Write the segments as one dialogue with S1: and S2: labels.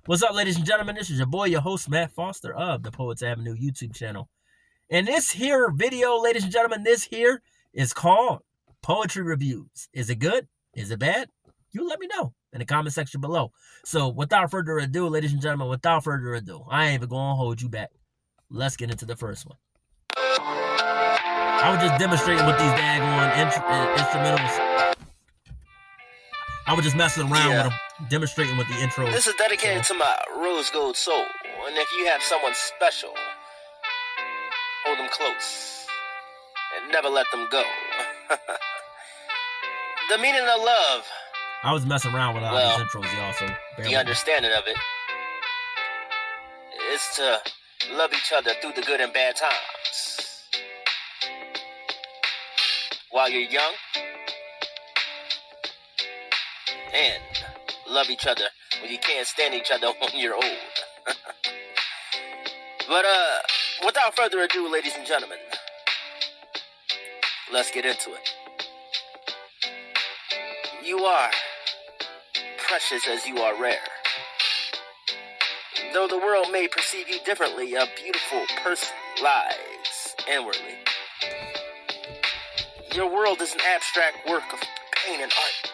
S1: What's up, ladies and gentlemen? This is your boy, your host, Matt Foster of the Poets Avenue YouTube channel. And this here video, ladies and gentlemen, this here is called Poetry Reviews. Is it good? Is it bad? You let me know in the comment section below. So without further ado, ladies and gentlemen, without further ado, I ain't even going to hold you back. Let's get into the first one. I was just demonstrating with these daggone instrumentals. I was just messing around with them, demonstrating with the intros.
S2: This is dedicated to my rose gold soul. And if you have someone special, hold them close and never let them go. The meaning of love.
S1: I was messing around with all these intros, y'all, so
S2: the understanding of it is to love each other through the good and bad times. While you're young, and love each other when you can't stand each other when you're old. But without further ado, ladies and gentlemen, let's get into it. You are precious as you are rare. Though the world may perceive you differently, a beautiful person lies inwardly. Your world is an abstract work of pain and art.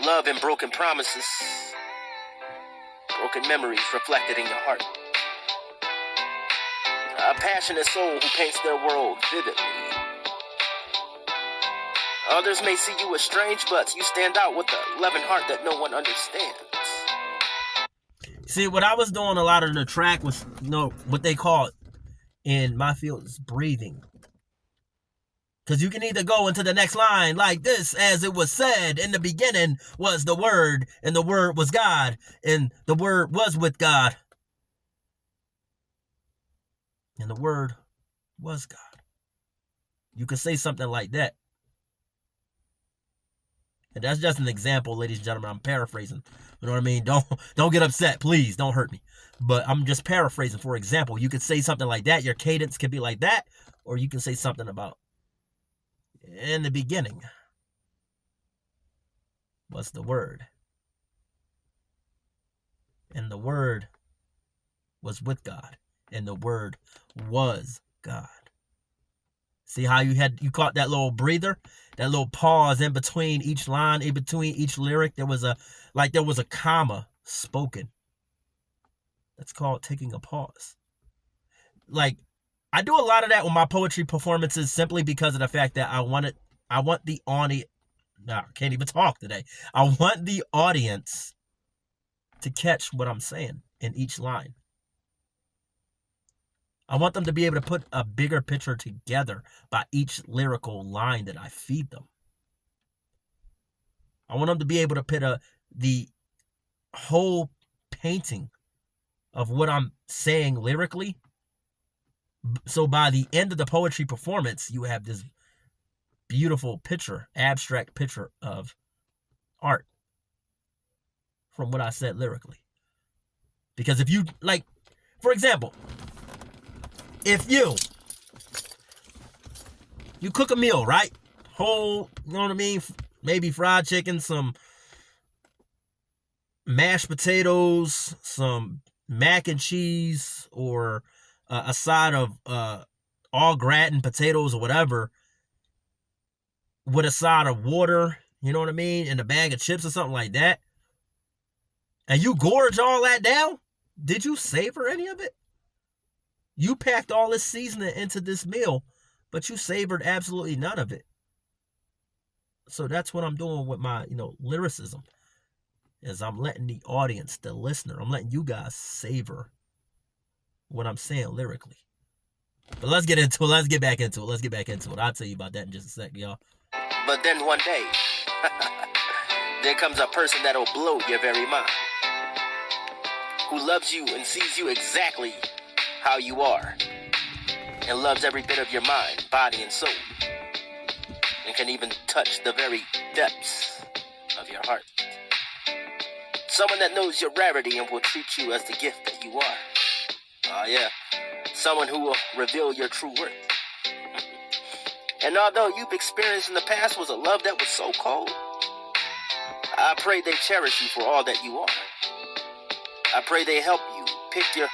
S2: Love and broken promises, broken memories reflected in your heart. A passionate soul who paints their world vividly. Others may see you as strange, but you stand out with a loving heart that no one understands.
S1: See, what I was doing a lot of the track was, what they call in my field is breathing. Because you can either go into the next line like this, as it was said, in the beginning was the Word, and the Word was God, and the Word was with God. And the Word was God. You could say something like that. And that's just an example, ladies and gentlemen. I'm paraphrasing. You know what I mean? Don't get upset, please. Don't hurt me. But I'm just paraphrasing. For example, you could say something like that. Your cadence could be like that. Or you can say something about, in the beginning was the Word, and the Word was with God, and the Word was God. See how you caught that little breather, that little pause in between each line, in between each lyric. There was a comma spoken. That's called taking a pause. Like, I do a lot of that with my poetry performances simply because of the fact that I want the audience. I can't even talk today. I want the audience to catch what I'm saying in each line. I want them to be able to put a bigger picture together by each lyrical line that I feed them. I want them to be able to put the whole painting of what I'm saying lyrically. So by the end of the poetry performance, you have this beautiful picture, abstract picture of art from what I said lyrically. Because if you, like, for example, if you cook a meal, right? Whole, you know what I mean? Maybe fried chicken, some mashed potatoes, some mac and cheese, or a side of all gratin potatoes or whatever, with a side of water, you know what I mean, and a bag of chips or something like that, and you gorge all that down, did you savor any of it? You packed all this seasoning into this meal, but you savored absolutely none of it. So that's what I'm doing with my, lyricism, is I'm letting the audience, the listener, I'm letting you guys savor what I'm saying lyrically. But let's get into it. Let's get back into it. I'll tell you about that in just a second, y'all.
S2: But then one day, there comes a person that'll blow your very mind, who loves you and sees you exactly how you are, and loves every bit of your mind, body, and soul, and can even touch the very depths of your heart. Someone that knows your rarity and will treat you as the gift that you are. Someone who will reveal your true worth. And although you've experienced in the past was a love that was so cold, I pray they cherish you for all that you are. I pray they help you pick your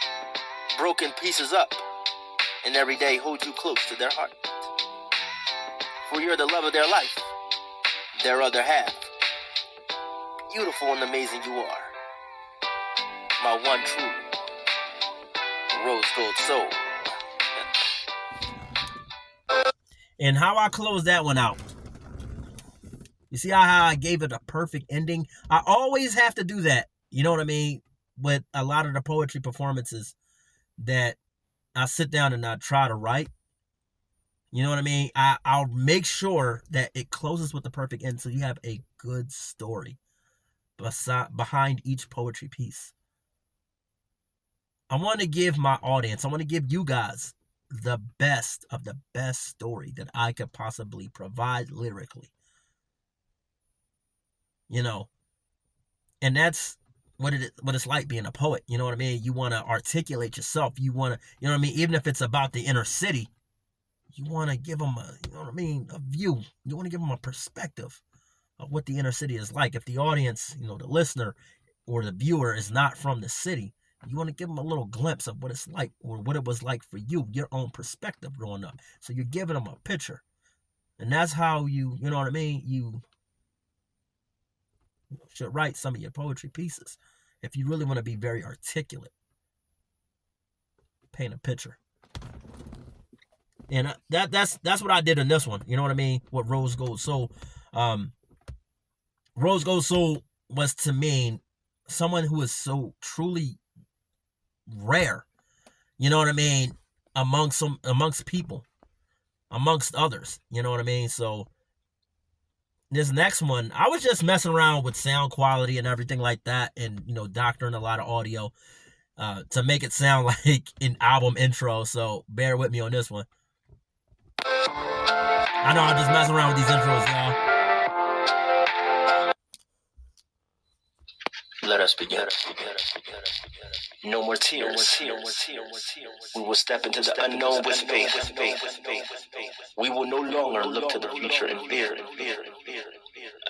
S2: broken pieces up and every day hold you close to their heart. For you're the love of their life, their other half. Beautiful and amazing you are. My one true rose gold soul.
S1: And how I close that one out. You see how I gave it a perfect ending? I always have to do that. You know what I mean? With a lot of the poetry performances that I sit down and I try to write. You know what I mean? I'll make sure that it closes with the perfect end so you have a good story behind each poetry piece. I want to give my audience, I want to give you guys the best of the best story that I could possibly provide lyrically. You know, and that's what it's like being a poet. You know what I mean? You want to articulate yourself. You want to, you know what I mean? Even if it's about the inner city, you want to give them a, you know what I mean, a view. You want to give them a perspective of what the inner city is like. If the audience, you know, the listener or the viewer is not from the city, you want to give them a little glimpse of what it's like or what it was like for you, your own perspective growing up. So you're giving them a picture. And that's how you know what I mean? You should write some of your poetry pieces. If you really want to be very articulate, paint a picture. And that's what I did in this one. You know what I mean? With Rose Gold Soul. Rose Gold Soul was to me someone who is so truly rare. You know what I mean? Amongst people, amongst others. You know what I mean? So this next one, I was just messing around with sound quality and everything like that, and you know, doctoring a lot of audio to make it sound like an album intro. So bear with me on this one. I know I'm just messing around with these intros, y'all.
S2: Let us begin. No more tears. We will step into the unknown with faith. We will no longer look to the future in fear.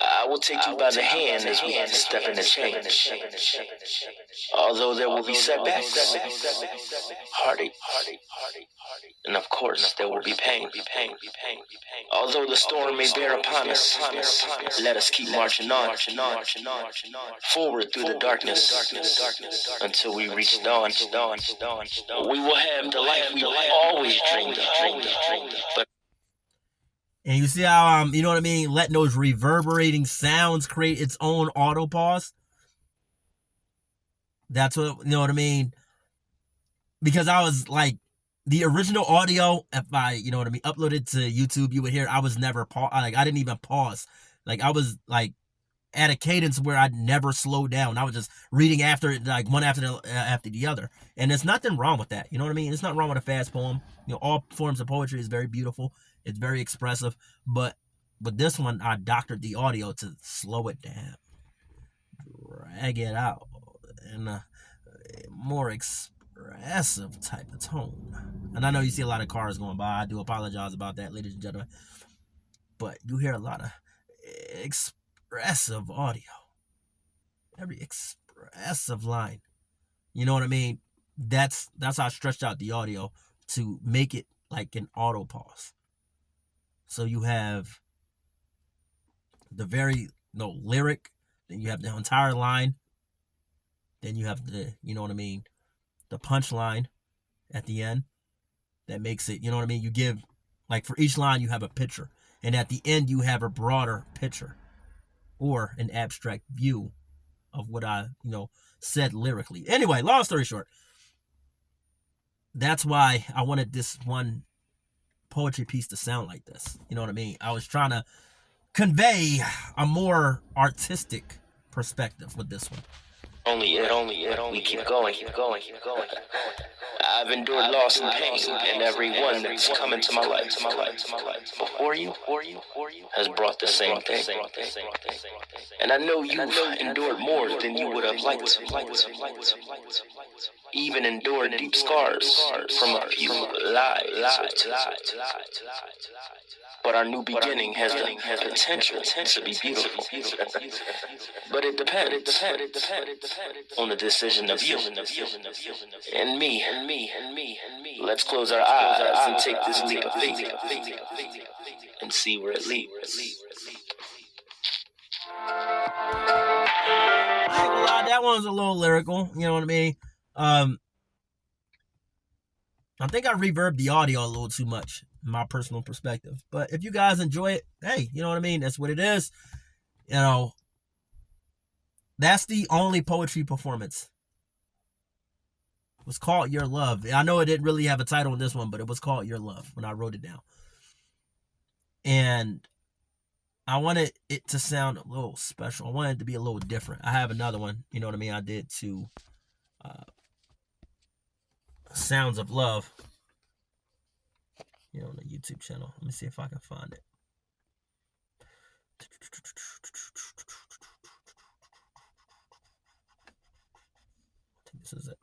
S2: I will take you by the hand as we step into change. Although there will be setbacks, heartache, and of course there will be pain. Although the storm may bear upon us, let us keep marching on, forward through the darkness, until we reach dawn. We will have the life we always dreamed of.
S1: And you see how, you know what I mean, letting those reverberating sounds create its own auto pause? That's what, you know what I mean? Because I was like, the original audio, if I, you know what I mean, uploaded to YouTube, you would hear I was never like I didn't even pause. Like I was like at a cadence where I'd never slow down. I was just reading after it, like one after the other. And there's nothing wrong with that. You know what I mean? It's not wrong with a fast poem. You know, all forms of poetry is very beautiful. It's very expressive. But with this one, I doctored the audio to slow it down, drag it out in a more expressive type of tone. And I know you see a lot of cars going by. I do apologize about that, ladies and gentlemen. But you hear a lot of expressive audio. Every expressive line. You know what I mean? That's how I stretched out the audio to make it like an auto pause. So you have the very lyric, then you have the entire line, then you have the, you know what I mean, the punchline at the end that makes it, you know what I mean? You give, like for each line you have a picture, and at the end you have a broader picture or an abstract view of what I, said lyrically. Anyway, long story short, that's why I wanted this one poetry piece to sound like this. You know what I mean? I was trying to convey a more artistic perspective with this one.
S2: Only it. We keep going. I've endured loss and pain, and everyone that's come into my life before you has brought the same thing. And I know you've endured more than you would have liked to. Even endured deep scars from a few lies. But our new beginning has the potential to be beautiful. But it depends on the decision of you and me. Let's close our eyes and take this leap of faith and see where it leads.
S1: I ain't gonna lie, that one's a little lyrical, you know what I mean? I think I reverbed the audio a little too much, in my personal perspective. But if you guys enjoy it, hey, you know what I mean? That's what it is. You know, that's the only poetry performance. It was called Your Love. I know it didn't really have a title in this one, but it was called Your Love when I wrote it down. And I wanted it to sound a little special. I wanted it to be a little different. I have another one, you know what I mean? I did to Sounds of Love, you know, on the YouTube channel. Let me see if I can find it. I think this is it.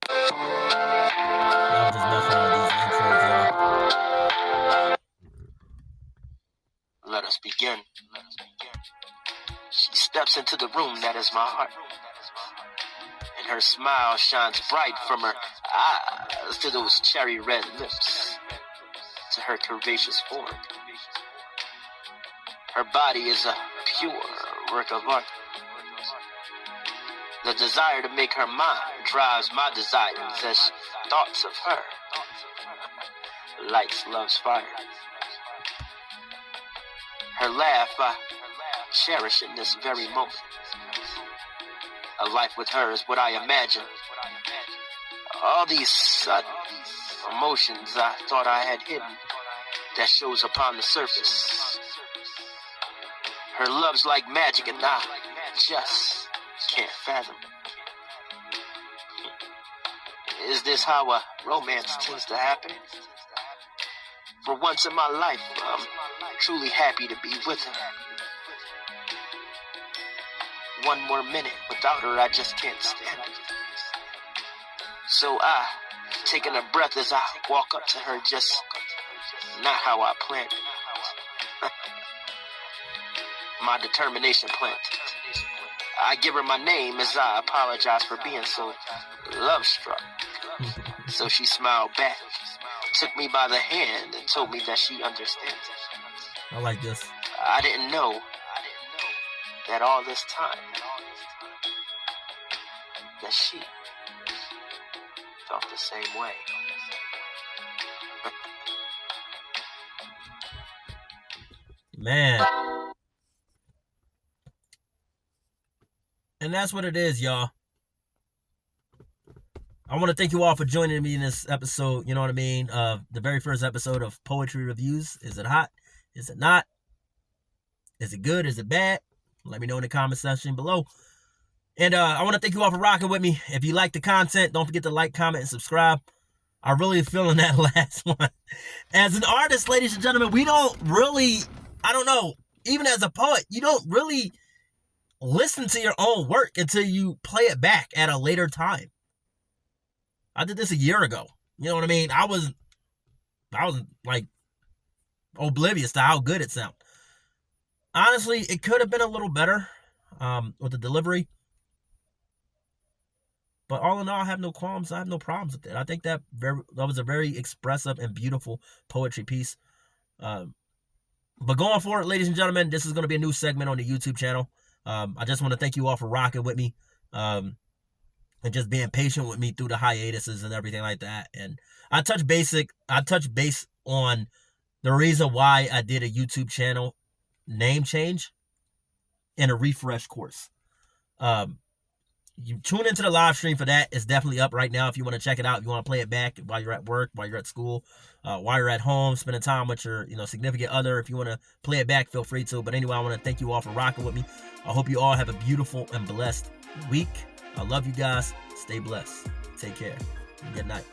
S1: I'm just messing with these intros, y'all.
S2: Let us begin. She steps into the room that is my heart, and her smile shines bright from her eyes to those cherry red lips, to her curvaceous form. Her body is a pure work of art. The desire to make her mine drives my desires as thoughts of her lights love's fire. Her laugh I cherish in this very moment. A life with her is what I imagine. All these sudden emotions I thought I had hidden that shows upon the surface. Her love's like magic and I just can't fathom. Is this how a romance tends to happen? For once in my life, I'm truly happy to be with her. One more minute without her, I just can't stand it. So I, taking a breath as I walk up to her, just not how I planned it. My determination planted. I give her my name as I apologize for being so love-struck. So she smiled back, took me by the hand, and told me that she understands.
S1: I like this.
S2: I didn't know that all this time that she felt the same way.
S1: Man. And that's what it is, y'all. I want to thank you all for joining me in this episode, you know what I mean? The very first episode of Poetry Reviews. Is it hot? Is it not? Is it good? Is it bad? Let me know in the comment section below. And I want to thank you all for rocking with me. If you like the content, don't forget to like, comment, and subscribe. I'm really feeling that last one. As an artist, ladies and gentlemen, we don't really, I don't know, even as a poet, you don't really listen to your own work until you play it back at a later time. I did this a year ago. You know what I mean? I was like oblivious to how good it sounded. Honestly, it could have been a little better with the delivery. But all in all, I have no qualms. I have no problems with it. I think that was a very expressive and beautiful poetry piece. But going forward, ladies and gentlemen, this is going to be a new segment on the YouTube channel. I just want to thank you all for rocking with me. And just being patient with me through the hiatuses and everything like that. And I touch base on the reason why I did a YouTube channel name change and a refresh course. You tune into the live stream for that. It's definitely up right now if you want to check it out. If you want to play it back while you're at work, while you're at school, while you're at home, spending time with your significant other. If you want to play it back, feel free to. But anyway, I want to thank you all for rocking with me. I hope you all have a beautiful and blessed week. I love you guys. Stay blessed. Take care. Good night.